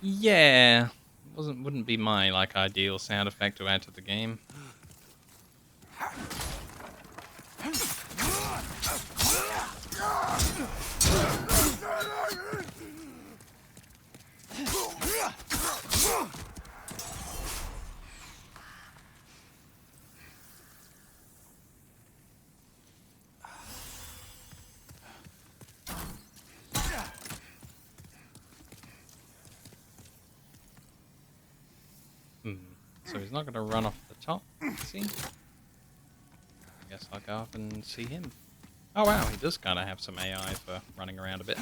Yeah, wouldn't be my like ideal sound effect to add to the game. Hmm. So he's not going to run off the top. See? I guess I'll go up and see him. Oh wow, he does kind of have some AI for running around a bit.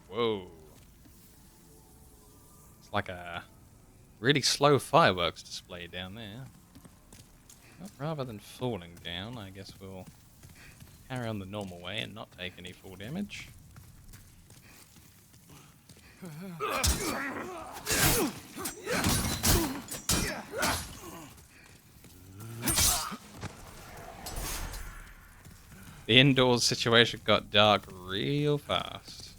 Whoa. It's like a really slow fireworks display down there. Well, rather than falling down, I guess we'll carry on the normal way and not take any fall damage. The indoors situation got dark real fast.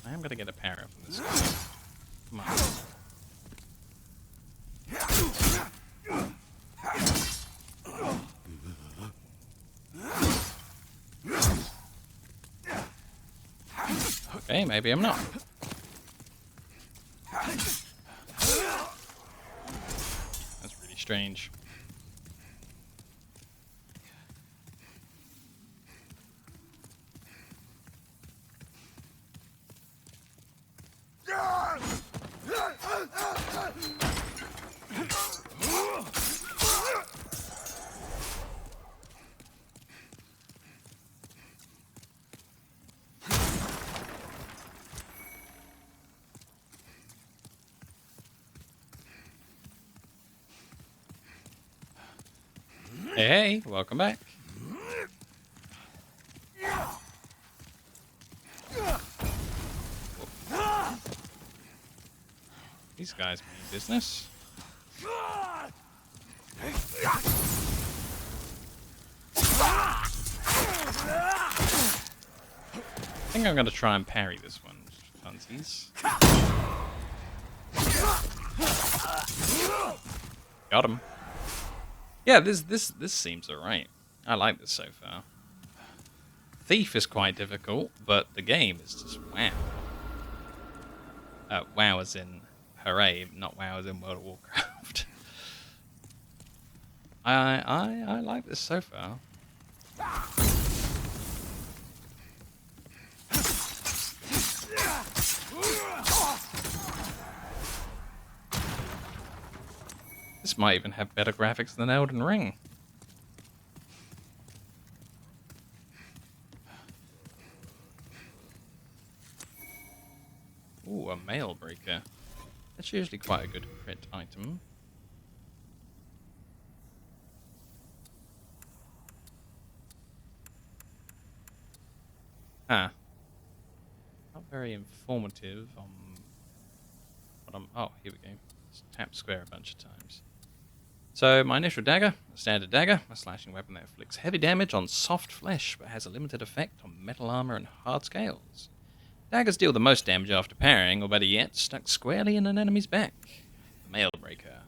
I am gonna get a parry from this guy. Come on. Okay, maybe I'm not. That's really strange. Hey, welcome back. These guys mean business. I think I'm going to try and parry this one. Funsies. Got him. Yeah, this seems alright. I like this so far. Thief is quite difficult, but the game is just wow. Wow as in hooray, not wow as in World of Warcraft. I like this so far. This might even have better graphics than Elden Ring. Ooh, a mail breaker. That's usually quite a good crit item. Ah. Not very informative on what I'm... Oh, here we go. Just tap square a bunch of times. So, my initial dagger, a standard dagger, a slashing weapon that inflicts heavy damage on soft flesh, but has a limited effect on metal armor and hard scales. Daggers deal the most damage after parrying, or better yet, stuck squarely in an enemy's back. The mail breaker.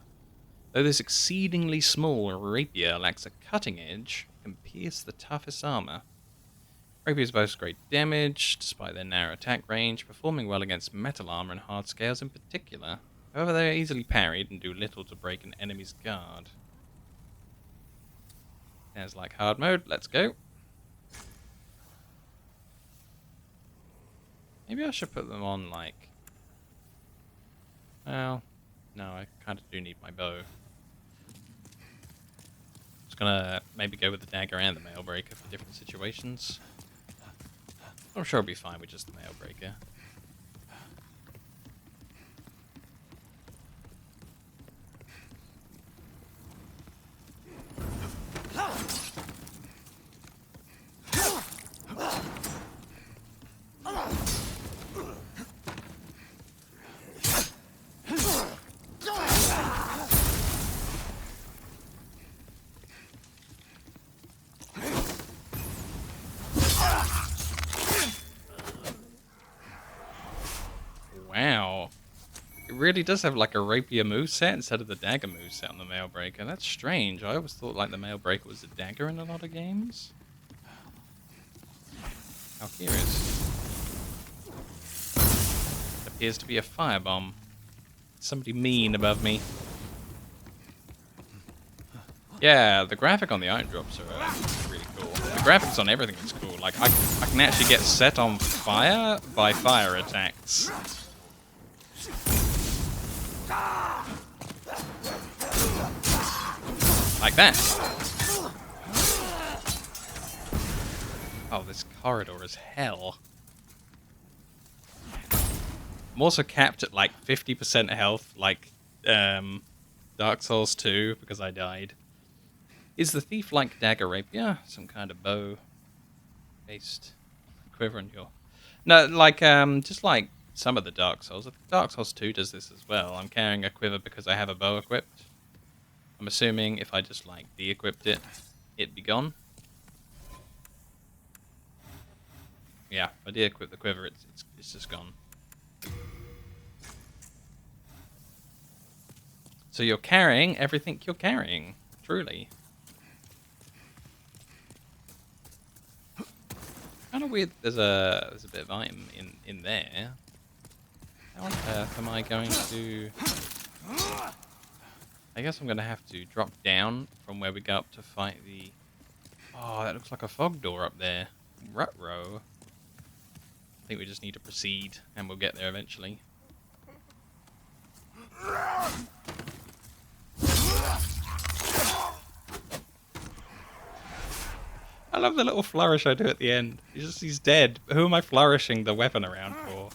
Though this exceedingly small rapier lacks a cutting edge, it can pierce the toughest armor. Rapiers boast great damage, despite their narrow attack range, performing well against metal armor and hard scales in particular. However, they are easily parried and do little to break an enemy's guard. Sounds like hard mode, let's go. Maybe I should put them on, like... Well, no, I kind of do need my bow. Just gonna maybe go with the dagger and the mail breaker for different situations. I'm sure I'll be fine with just the mail breaker. really does have like a rapier moveset instead of the dagger moveset on the Mailbreaker. That's strange. I always thought like the Mailbreaker was a dagger in a lot of games. How curious. Appears to be a firebomb. Somebody mean above me. Yeah, the graphic on the item drops are really cool. The graphics on everything is cool. Like, I can actually get set on fire by fire attacks. Like that. Oh, this corridor is hell. I'm also capped at like 50% health, like Dark Souls 2, because I died. Is the thief like dagger rapier? Some kind of bow-based quiver in your... No, like, just like some of the Dark Souls. Dark Souls 2 does this as well. I'm carrying a quiver because I have a bow equipped. I'm assuming if I just, like, de-equipped it, it'd be gone. Yeah, if I de-equip the quiver, it's just gone. So you're carrying everything you're carrying, truly. Kind of weird. There's a bit of item in there. How on earth am I going to? I guess I'm gonna have to drop down from where we go up to fight the. Oh, that looks like a fog door up there. Ruh-roh. I think we just need to proceed, and we'll get there eventually. I love the little flourish I do at the end. He's dead. Who am I flourishing the weapon around for?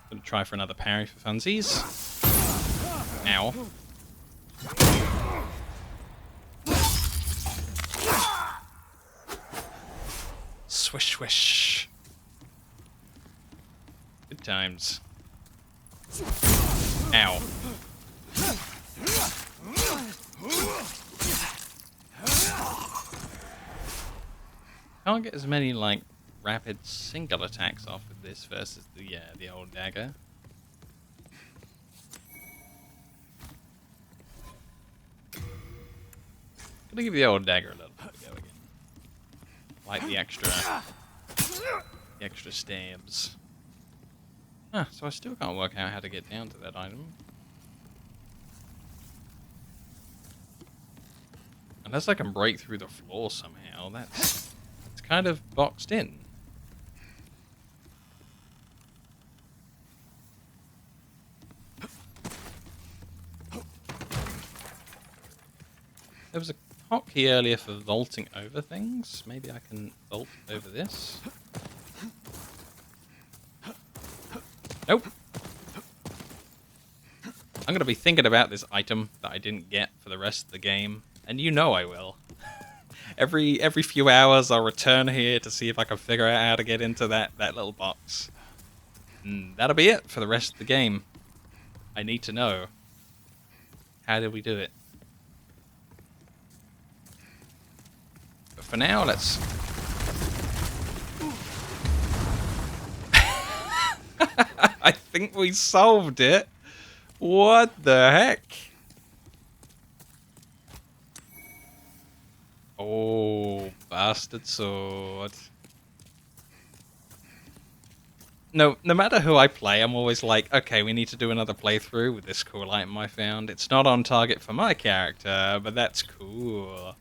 Gonna try for another parry for funsies. Ow. Swish, swish. Good times. Ow. Can't get as many, like, rapid single attacks off with this versus the old dagger. Gonna give the old dagger a little bit to go again. Like the extra stabs. Ah, so I still can't work out how to get down to that item. Unless I can break through the floor somehow, it's kind of boxed in. There was a hotkey earlier for vaulting over things. Maybe I can vault over this. Nope. I'm going to be thinking about this item that I didn't get for the rest of the game. And you know I will. Every few hours I'll return here to see if I can figure out how to get into that little box. And that'll be it for the rest of the game. I need to know. How did we do it? But for now, let's... I think we solved it. What the heck? Oh, bastard sword. No matter who I play, I'm always like, okay, we need to do another playthrough with this cool item I found. It's not on target for my character, but that's cool.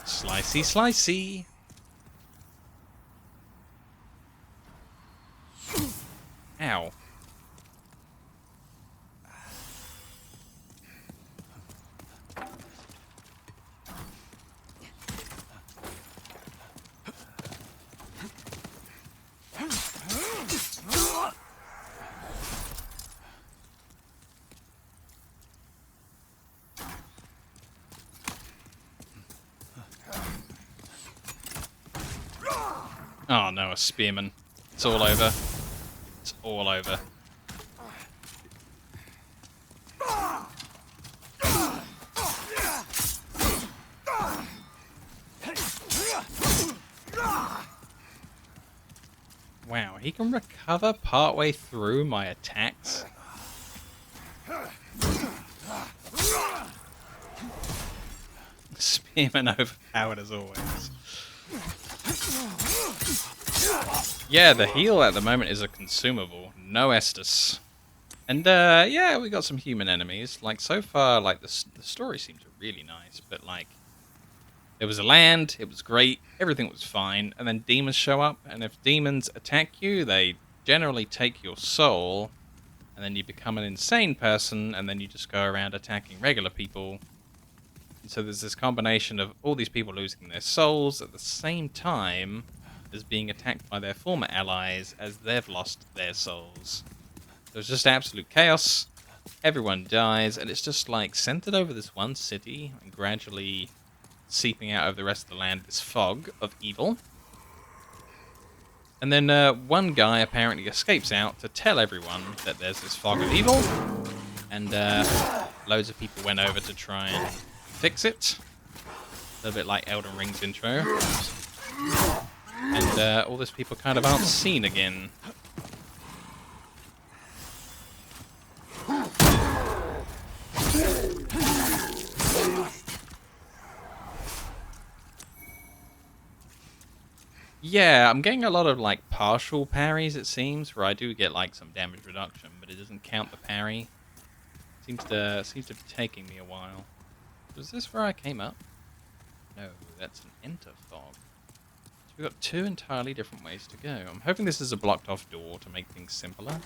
Slicey, slicey. Ow. Oh no, a spearman. It's all over. It's all over. Wow, he can recover partway through my attacks. Spearman overpowered as always. Yeah, the heal at the moment is a consumable. No Estus. And yeah, we got some human enemies. Like, so far, like, the story seems really nice, but like, there was a land, it was great, everything was fine, and then demons show up, and if demons attack you, they generally take your soul, and then you become an insane person, and then you just go around attacking regular people. And so there's this combination of all these people losing their souls at the same time as being attacked by their former allies as they've lost their souls. So it's just absolute chaos, everyone dies, and it's just like centered over this one city, and gradually seeping out of the rest of the land, this fog of evil. And then one guy apparently escapes out to tell everyone that there's this fog of evil, and loads of people went over to try and fix it. A little bit like Elden Ring's intro. And all those people kind of aren't seen again. Yeah, I'm getting a lot of like partial parries, it seems, where I do get like some damage reduction, but it doesn't count the parry. Seems to be taking me a while. Was this where I came up? No, that's an enter fog. So we've got two entirely different ways to go. I'm hoping this is a blocked off door to make things simpler.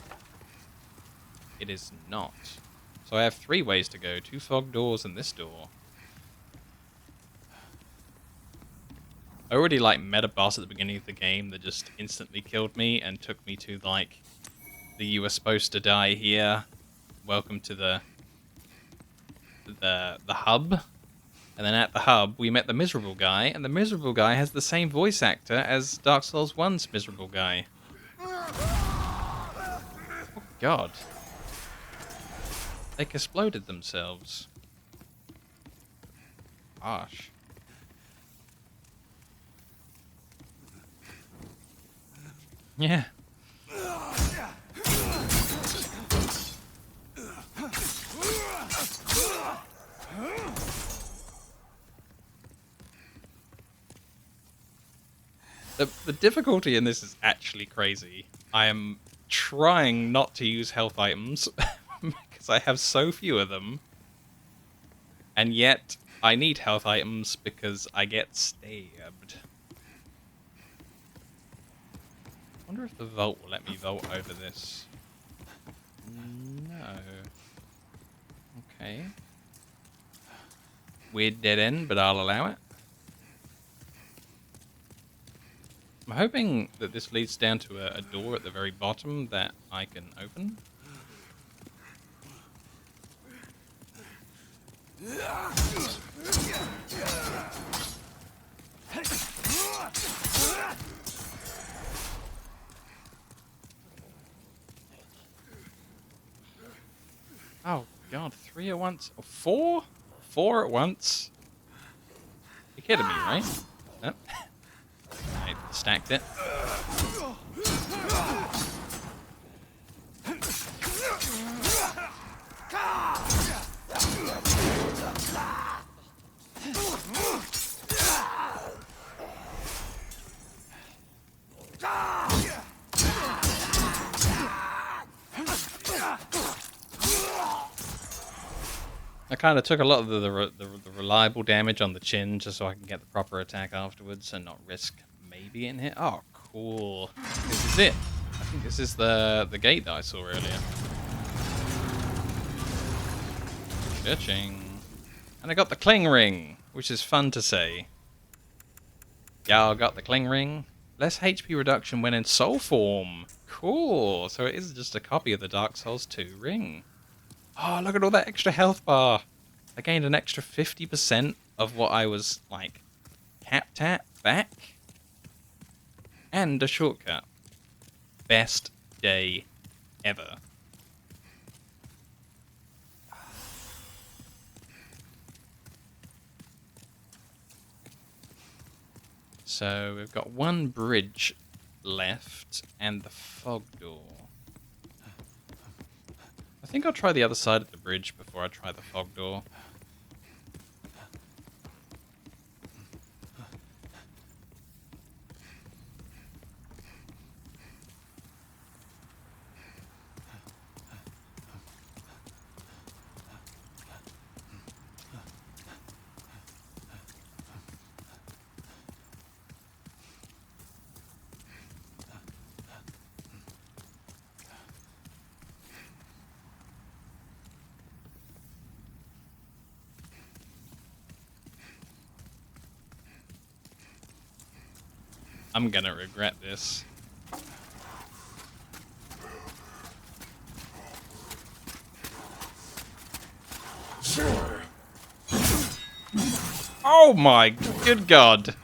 It is not. So I have three ways to go, two fog doors and this door. I already like met a boss at the beginning of the game that just instantly killed me and took me to like you were supposed to die here. Welcome to the hub. And then at the hub we met the miserable guy, and the miserable guy has the same voice actor as Dark Souls 1's miserable guy. Oh god. They exploded themselves. Gosh. Yeah. The difficulty in this is actually crazy. I am trying not to use health items because I have so few of them. And yet, I need health items because I get stabbed. I wonder if the vault will let me vault over this. No. Okay. Weird dead end, but I'll allow it. I'm hoping that this leads down to a door at the very bottom that I can open. Oh god, 3 at once? Or 4? 4 at once? You're kidding me, right? Nope. I stacked it. I kind of took a lot of the reliable damage on the chin just so I can get the proper attack afterwards and not risk maybe getting hit. Oh, cool. This is it. I think this is the gate that I saw earlier. Cha-ching. And I got the cling ring, which is fun to say. Yeah, I got the cling ring. Less HP reduction when in soul form. Cool. So it is just a copy of the Dark Souls 2 ring. Oh, look at all that extra health bar. I gained an extra 50% of what I was, like, capped at back. and a shortcut. Best day ever. So we've got one bridge left and the fog door. I think I'll try the other side of the bridge before I try the fog door. I'm gonna regret this. Oh my good god!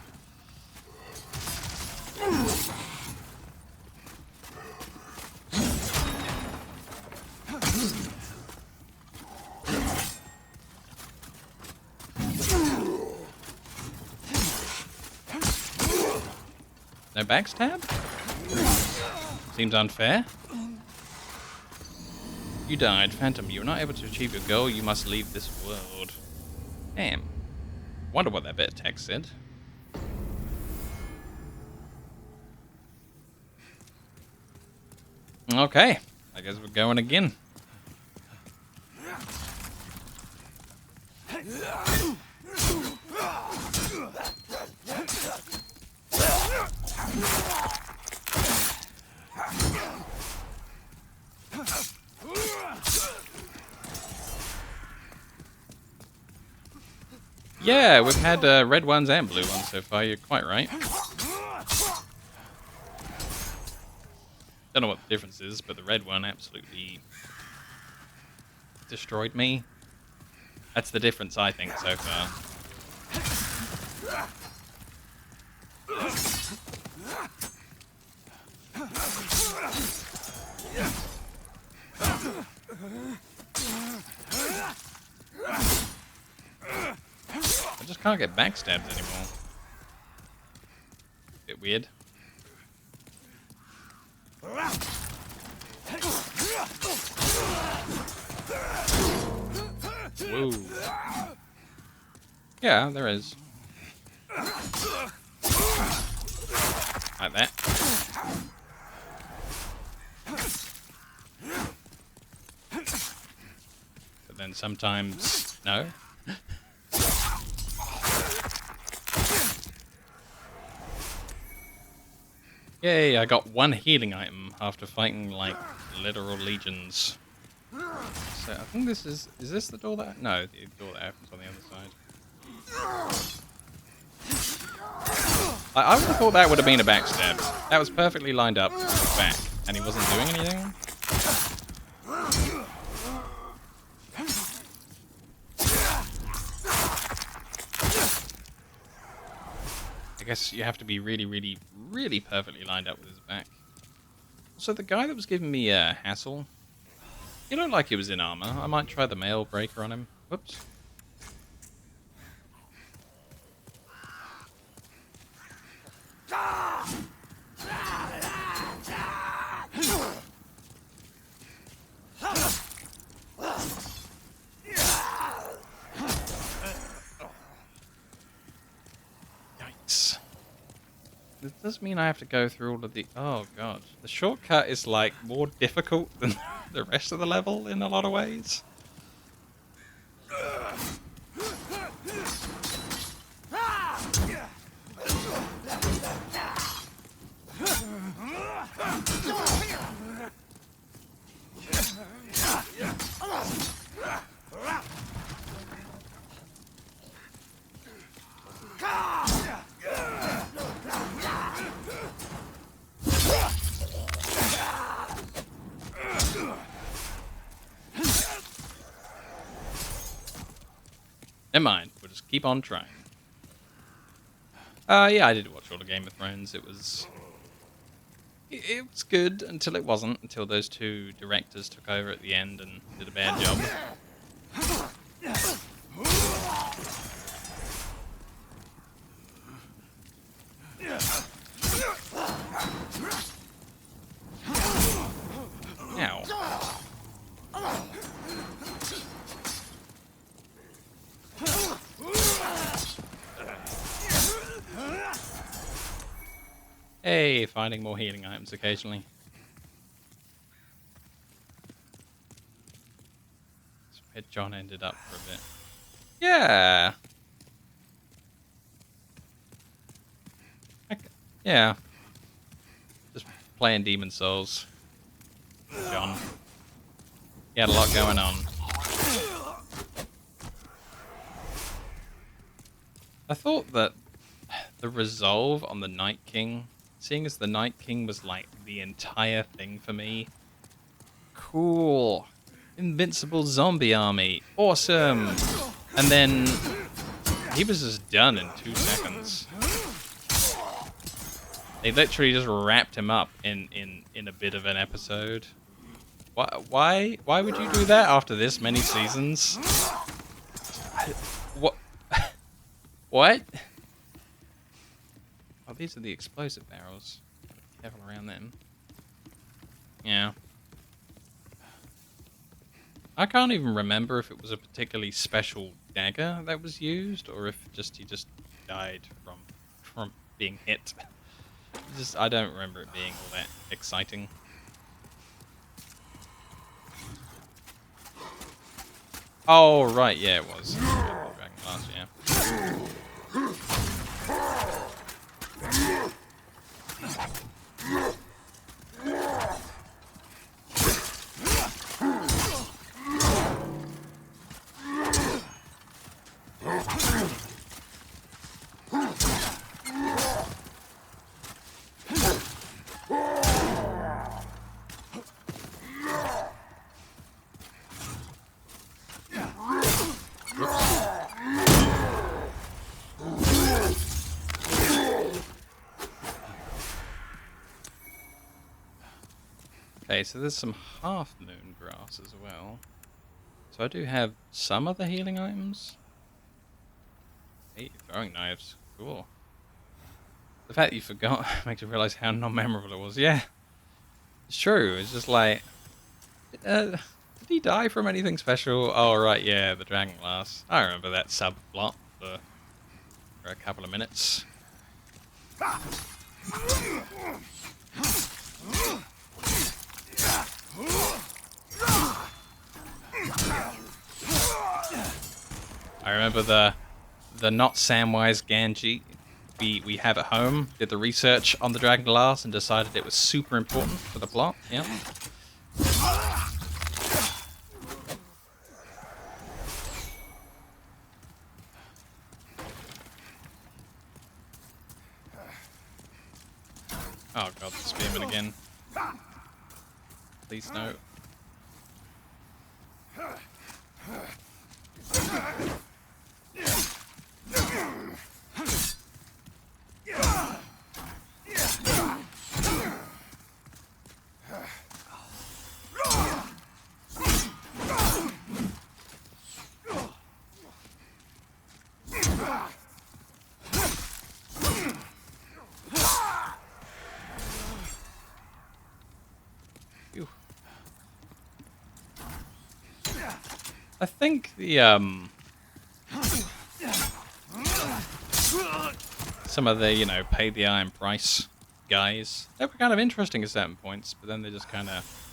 No backstab? Seems unfair. You died, Phantom. You were not able to achieve your goal. You must leave this world. Damn. Wonder what that bit of text said. Okay. I guess we're going again. Yeah, we've had red ones and blue ones so far, you're quite right. Don't know what the difference is, but the red one absolutely destroyed me. That's the difference, I think, so far. I just can't get backstabbed anymore. Bit weird. Whoa. Yeah, there is. Like that. But then sometimes, no. Yay, I got one healing item after fighting, like, literal legions. So, I think this is this the door that... No, the door that opens on the other side. I would have thought that would have been a backstab. That was perfectly lined up back, and he wasn't doing anything. I guess you have to be really, really, really perfectly lined up with his back. So the guy that was giving me a hassle, he looked like he was in armor. I might try the mail breaker on him. Whoops. Yikes. This does mean I have to go through all of the... Oh, God. The shortcut is, like, more difficult than the rest of the level in a lot of ways. Never mind, we'll just keep on trying. Yeah, I did watch all the Game of Thrones. It was It was good until it wasn't, until those two directors took over at the end and did a bad job. Ow. Hey, finding more healing items occasionally. That's where John ended up for a bit. Yeah. Yeah. Just playing Demon Souls. John. He had a lot going on. I thought that the resolve on the Night King, seeing as the Night King was like the entire thing for me. Cool. Invincible zombie army. Awesome. And then he was just done in 2 seconds. They literally just wrapped him up in a bit of an episode. Why would you do that after this many seasons? What? What? Oh, these are the explosive barrels. Careful around them. Yeah. I can't even remember if it was a particularly special dagger that was used, or if he just died from being hit. I don't remember it being all that exciting. Oh right, yeah, it was. Dragon Glass, yeah. Okay, so there's some half-moon grass as well. So I do have some other healing items. Hey, throwing knives. Cool. The fact that you forgot makes you realize how non-memorable it was. Yeah, it's true. It's just like... did he die from anything special? Oh, right, yeah, the Dragon Glass. I remember that subplot for a couple of minutes. I remember the not Samwise Gamgee we have at home did the research on the Dragon Glass and decided it was super important for the plot. Yeah. Oh god, the spearman again. Please no. I think the some of the, you know, pay the iron price guys, they were kind of interesting at certain points, but then they just kind of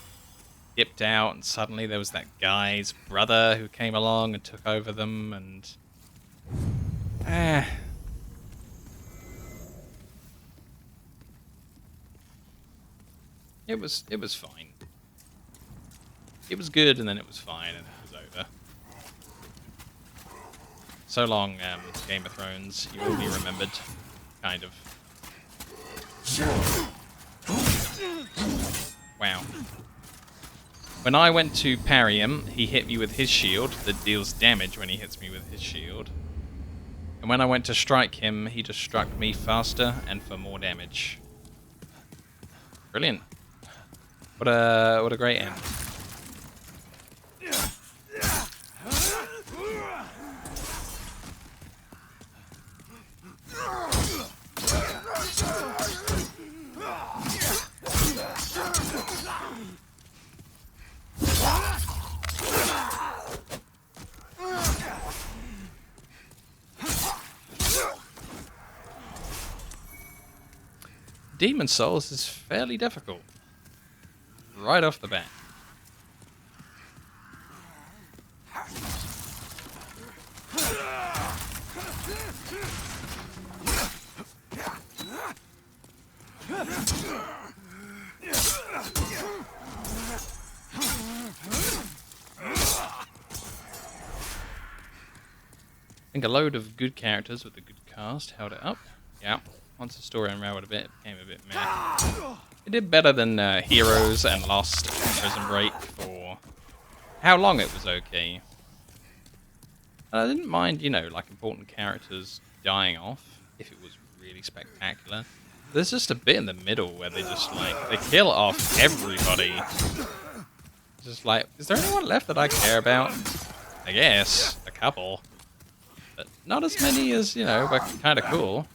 dipped out, and suddenly there was that guy's brother who came along and took over them, and it was fine. It was good, and then it was fine, and it was over. So long, Game of Thrones, you will be remembered, kind of. Wow. When I went to parry him, he hit me with his shield that deals damage when he hits me with his shield. And when I went to strike him, he just struck me faster and for more damage. Brilliant. What a great end. Demon Souls is fairly difficult. Right off the bat. I think a load of good characters with a good cast held it up. Yeah. Once the story unraveled a bit, it became a bit meh. It did better than Heroes and Lost and Prison Break for how long it was okay. And I didn't mind, you know, like important characters dying off if it was really spectacular. There's just a bit in the middle where they just like they kill off everybody. Just like, is there anyone left that I care about? I guess a couple, but not as many as, you know, but kind of cool.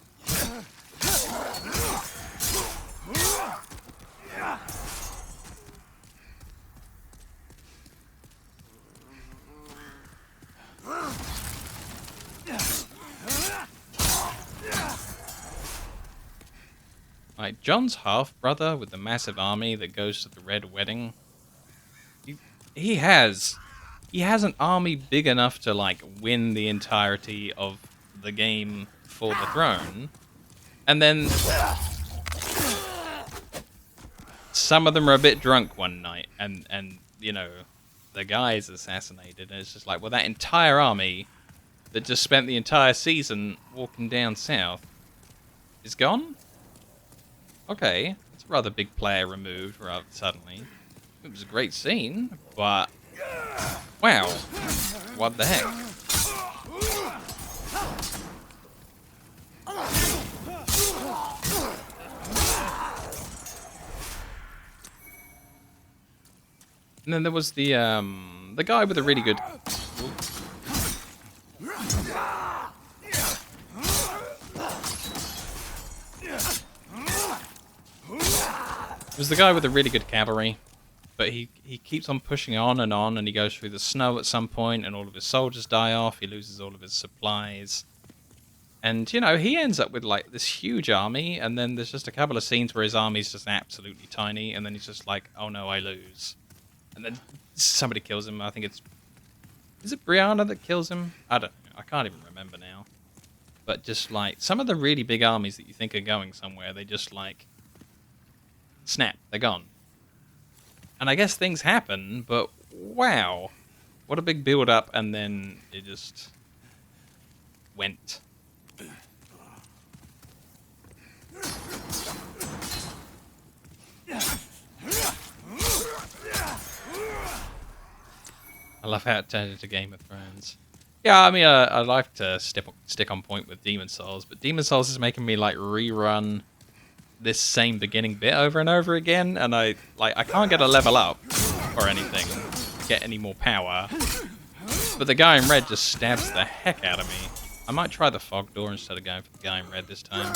Like John's half-brother with the massive army that goes to the Red Wedding. He has an army big enough to like win the entirety of the game for the throne. And then some of them are a bit drunk one night and you know, the guy's assassinated, and it's just like, well, that entire army that just spent the entire season walking down south is gone? Okay, it's a rather big player removed rather suddenly. It was a great scene, but wow, what the heck? And then there was the guy with a really good. It was the guy with the really good cavalry, but he keeps on pushing on, and he goes through the snow at some point, and all of his soldiers die off. He loses all of his supplies, and you know he ends up with like this huge army, and then there's just a couple of scenes where his army's just absolutely tiny, and then he's just like, oh no, I lose, and then somebody kills him. I think is it Brianna that kills him? I don't know. I can't even remember now. But just like some of the really big armies that you think are going somewhere, they just like snap, they're gone. And I guess things happen, but wow, what a big build up, and then it just went. I love how it turned into Game of Thrones. Yeah, I mean, I like to stick on point with Demon Souls, but Demon Souls is making me like rerun this same beginning bit over and over again, and I can't get a level up or anything, get any more power. But the guy in red just stabs the heck out of me. I might try the fog door instead of going for the guy in red this time.